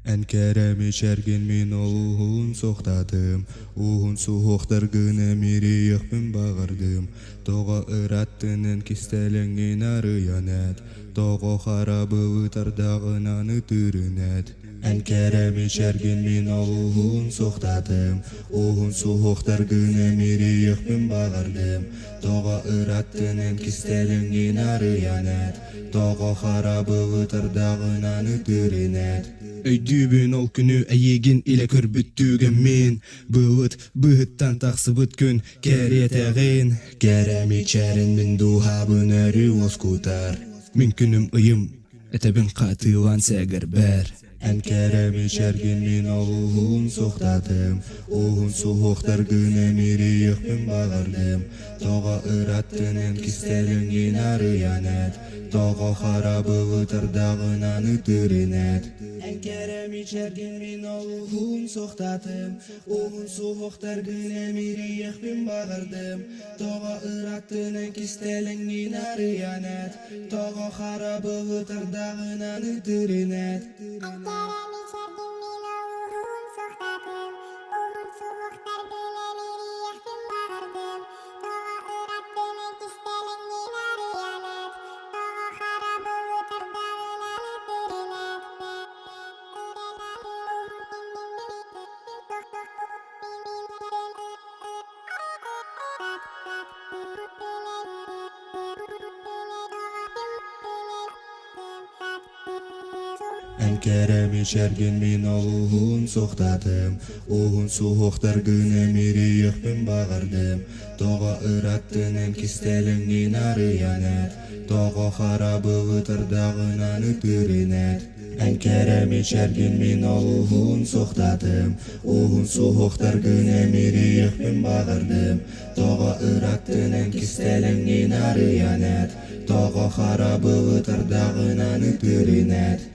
Әнкәрәме шәрген мен олуғын соқтадым. Уғын суғықтар гына мерейіқпін бағырдым. Тоға ұраттының кестеліңген арыянат. Тоға харабы ұтардағынан үтірінат. Әнкәрәме шәрген мен олуғын соқтадым. Уғын суғықтар гына мерейіқпін бағырдым. Тоға ұраттының кестеліңген арыянат. Тоға харабы ұтардағынан үтірінат. Өйдүбін ол күні әйеген иле көрбіттуген мен. Бұғыттан тақсы бүткін кәрет Кәрәме чәрін мен дұғабын әрі оскутар. Мен күнім ұйым, әтәбін қатылан сәгір бәр. Әнкәрәме шәрген мен олуғын соқтадым. Оғын суғықтар гына мерейіқпін бағырдым. Тоға ұраттының кестеліңген арыянат. Тоға харабы ұтардағынан үтірінат. Әнкәрәме шәрген мен олуғын соқтадым. Оғын суғықтар гына мерейіқпін бағырдым. Тоға ұраттының кестеліңген арыянат. Тоға харабы ұтардағынан үтірінат. Әнкәрәме шәрген мен олуғын соқтадым. Оғын суғықтар гына мерейіқпін бағырдым. Тоға ұраттының кестеліңген арыянат. Тоға харабы ұтардағынан үтірінат. Әнкәрәме шәрген мен олуғын соқтадым. Оғын суғықтар гына мерейіқпін бағырдым. Тоға ұраттының кестеліңген арыянат. Тоға харабы ұтардағынан үтірінат. Әнкәрәме шәрген мен олуғын соқтадым. Оғын суғықтар гына мерейіқпін бағырдым. Тоға ұраттының кестеліңген арыянат. Тоға харабы ұтардағынан үтірінат.